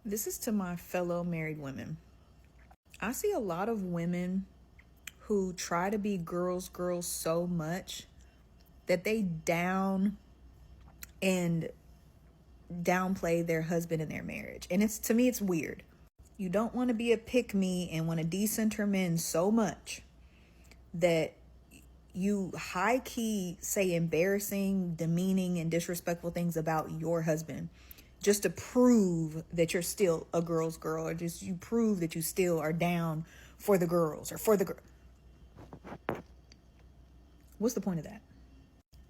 This is to my fellow married women. I see a lot of women who try to be girls so much that they and downplay their husband in their marriage. And it's to me it's weird. You don't want to be a pick me and want to decenter men so much that you high key say embarrassing, demeaning, and disrespectful things about your husband just to prove that you're still a girl's girl, or just you prove that you still are down for the girls or for the girl. What's the point of that?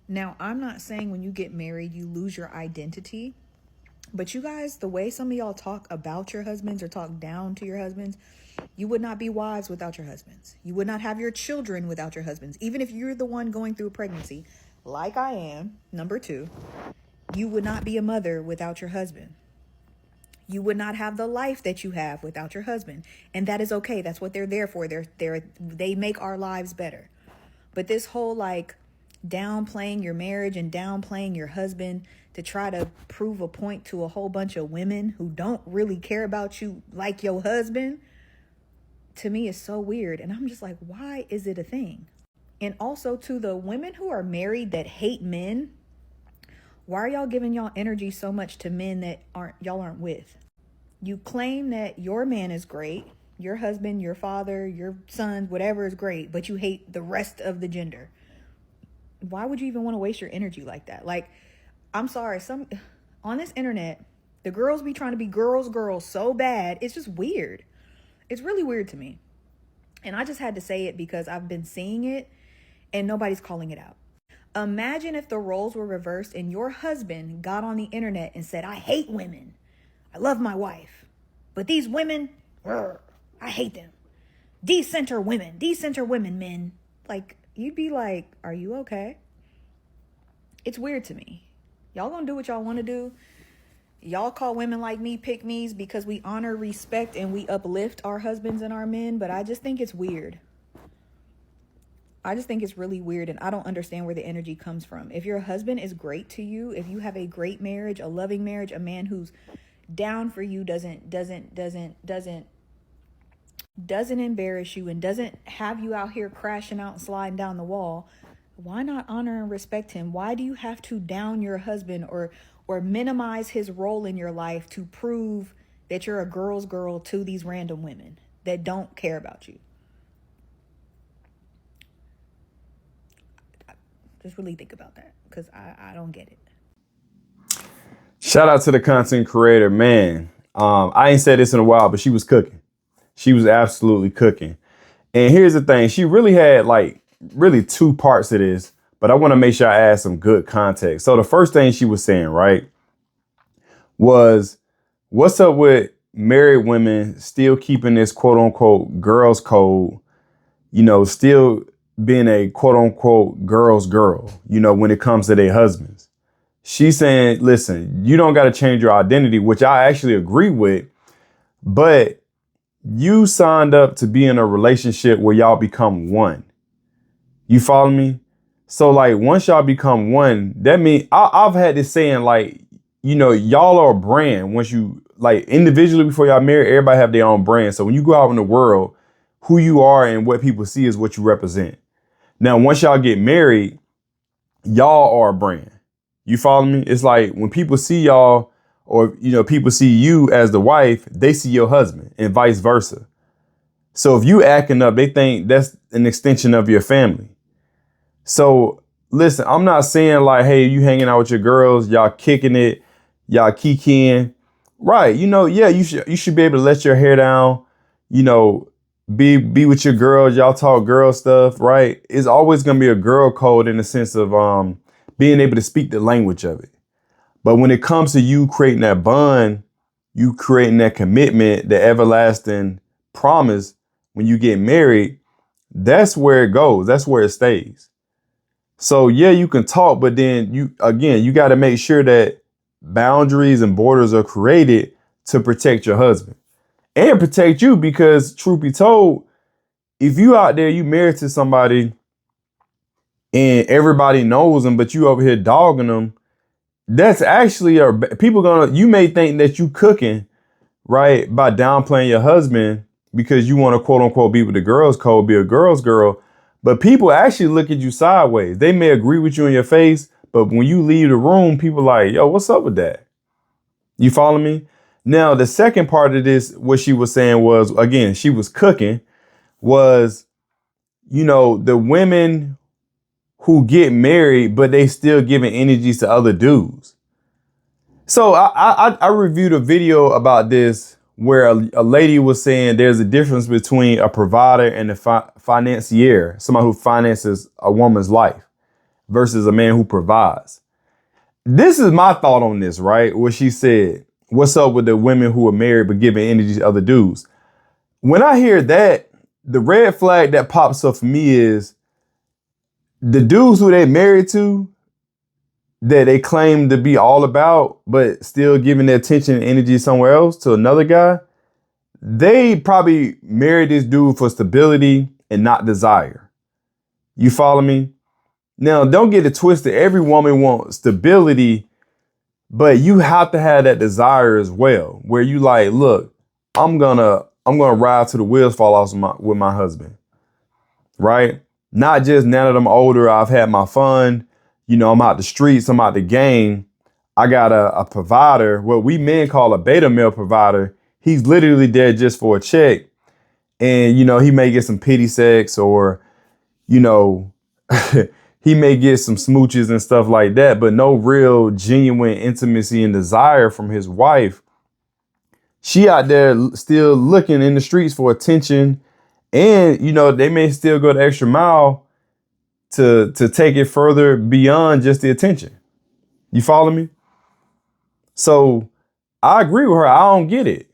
Now, I'm not saying when you get married, you lose your identity. But you guys, the way some of y'all talk about your husbands or talk down to your husbands, you would not be wives without your husbands. You would not have your children without your husbands. Even if you're the one going through a pregnancy, like I am, number two, you would not be a mother without your husband. You would not have the life that you have without your husband. And that is okay. That's what they're there for. They make our lives better. But this whole like downplaying your marriage and downplaying your husband to try to prove a point to a whole bunch of women who don't really care about you like your husband, to me is so weird. And I'm just like, why is it a thing? And also to the women who are married that hate men, why are y'all giving y'all energy so much to men that y'all aren't with? You claim that your man is great, your husband, your father, your son, whatever is great, but you hate the rest of the gender. Why would you even want to waste your energy like that? Like, I'm sorry, on this internet, the girls be trying to be girls so bad. It's just weird. It's really weird to me. And I just had to say it because I've been seeing it and nobody's calling it out. Imagine if the roles were reversed and your husband got on the internet and said, I hate women. I love my wife. But these women, I hate them. Decenter women, men. Like, you'd be like, are you okay? It's weird to me. Y'all gonna do what y'all want to do. Y'all call women like me pick me's because we honor, respect, and we uplift our husbands and our men. But I just think it's weird. I just think it's really weird, and I don't understand where the energy comes from. If your husband is great to you, if you have a great marriage, a loving marriage, a man who's down for you, doesn't embarrass you and doesn't have you out here crashing out and sliding down the wall, why not honor and respect him? Why do you have to down your husband or minimize his role in your life to prove that you're a girl's girl to these random women that don't care about you? Just really think about that, because I don't get it. Shout out to the content creator, man. I ain't said this in a while, but she was cooking. She was absolutely cooking. And here's the thing. She really had like really two parts to this, but I want to make sure I add some good context. So the first thing she was saying, right, was what's up with married women still keeping this quote unquote girls code, still being a quote unquote girl's girl, when it comes to their husbands. She's saying, listen, you don't got to change your identity, which I actually agree with, but you signed up to be in a relationship where y'all become one. You follow me? So like once y'all become one, that means I've had this saying like, y'all are a brand. Once you like individually before y'all marry, everybody have their own brand. So when you go out in the world, who you are and what people see is what you represent. Now, once y'all get married, y'all are a brand. You follow me? It's like when people see y'all or, people see you as the wife, they see your husband and vice versa. So if you acting up, they think that's an extension of your family. So listen, I'm not saying like, hey, you hanging out with your girls, y'all kicking it, y'all kikiing. Right. Yeah, you should be able to let your hair down, be with your girls, y'all talk girl stuff, right? It's always gonna be a girl code in the sense of being able to speak the language of it. But when it comes to you creating that bond, you creating that commitment, the everlasting promise when you get married, that's where it goes. That's where it stays. So yeah, you can talk, but then you got to make sure that boundaries and borders are created to protect your husband and protect you, because truth be told, if you out there, you married to somebody and everybody knows them, but you over here dogging them, that's actually you may think that you cooking right? By downplaying your husband because you want to quote unquote be with the girls code, be a girl's girl. But people actually look at you sideways. They may agree with you in your face, but when you leave the room, people like, yo, what's up with that? You follow me? Now, the second part of this, what she was saying was, again, she was cooking, was, the women who get married, but they still giving energies to other dudes. So I reviewed a video about this where a lady was saying there's a difference between a provider and a financier, somebody who finances a woman's life versus a man who provides. This is my thought on this, right? What she said, what's up with the women who are married but giving energy to other dudes? When I hear that, the red flag that pops up for me is the dudes who they married to that they claim to be all about, but still giving their attention and energy somewhere else to another guy. They probably married this dude for stability and not desire. You follow me? Now, don't get it twisted. Every woman wants stability, but you have to have that desire as well, where you like, look, I'm gonna ride till the wheels fall off with my husband, right? Not just now that I'm older, I've had my fun. I'm out the streets, I'm out the game. I got a provider, what we men call a beta male provider. He's literally there just for a check. And, he may get some pity sex or, he may get some smooches and stuff like that, but no real genuine intimacy and desire from his wife. She out there still looking in the streets for attention. And, they may still go the extra mile to take it further beyond just the attention. You follow me? So I agree with her. I don't get it.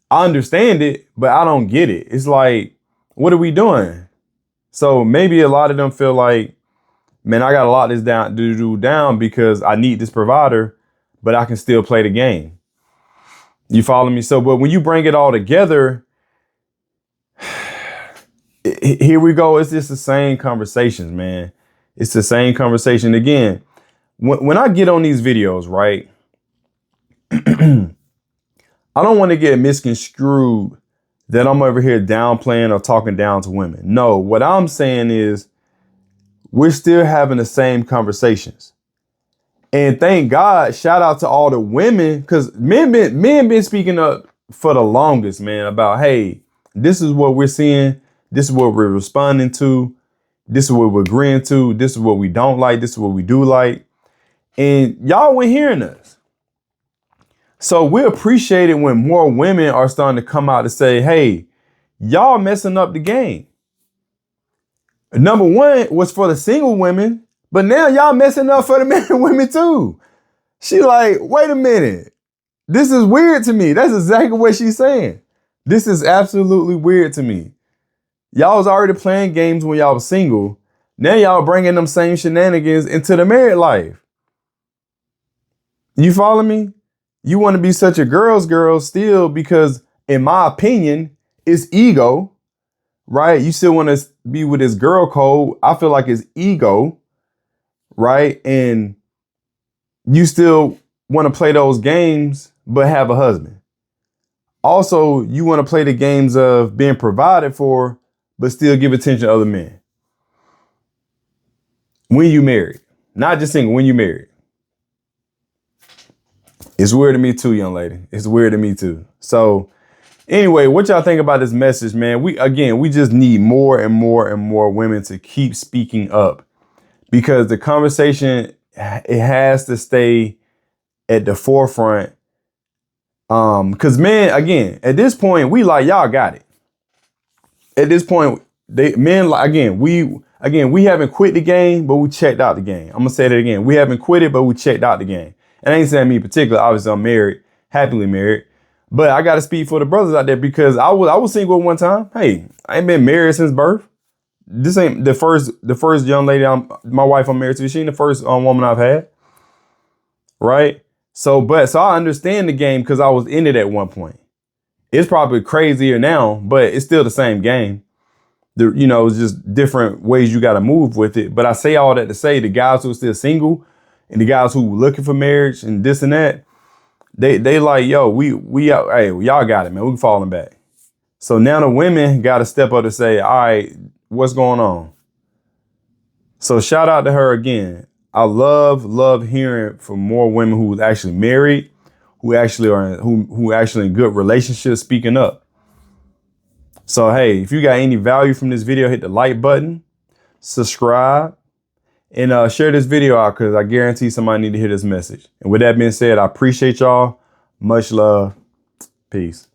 I understand it, but I don't get it. It's like, what are we doing? So maybe a lot of them feel like, man, I got to lock this down because I need this provider, but I can still play the game. You follow me? So, but when you bring it all together, here we go. It's just the same conversations, man. It's the same conversation. Again, when I get on these videos, right, I don't want to get misconstrued that I'm over here downplaying or talking down to women. No, what I'm saying is we're still having the same conversations. And thank God, shout out to all the women, because men been speaking up for the longest, man, about, hey, this is what we're seeing. This is what we're responding to. This is what we're agreeing to. This is what we don't like. This is what we do like. And y'all weren't hearing us. So we appreciate it when more women are starting to come out to say, hey, y'all messing up the game. Number one was for the single women, but now y'all messing up for the married women too. She like, wait a minute. This is weird to me. That's exactly what she's saying. This is absolutely weird to me. Y'all was already playing games when y'all was single. Now y'all bringing them same shenanigans into the married life. You follow me? You want to be such a girl's girl still because, in my opinion, it's ego, right? You still want to be with this girl code. I feel like it's ego, right? And you still want to play those games, but have a husband. Also, you want to play the games of being provided for, but still give attention to other men. When you married, not just single, when you married. It's weird to me too, young lady. It's weird to me too. So anyway, what y'all think about this message, man? We just need more and more and more women to keep speaking up because the conversation, it has to stay at the forefront. Because men, again, at this point, we like, y'all got it. At this point, we haven't quit the game, but we checked out the game. I'm gonna say that again. We haven't quit it, but we checked out the game. And I ain't saying me in particular. Obviously, I'm married, happily married. But I gotta speak for the brothers out there because I was single at one time. Hey, I ain't been married since birth. This ain't the first young lady my wife I'm married to. She ain't the first woman I've had. Right? So I understand the game because I was in it at one point. It's probably crazier now, but it's still the same game. It's just different ways you got to move with it. But I say all that to say the guys who are still single and the guys who are looking for marriage and this and that, They like, yo, hey, y'all got it, man. We falling back. So now the women got to step up and say, all right, what's going on? So shout out to her again. I love hearing from more women who's actually married, who actually in good relationships speaking up. So hey, if you got any value from this video, hit the like button, subscribe, and share this video out because I guarantee somebody need to hear this message. And with that being said, I appreciate y'all. Much love. Peace.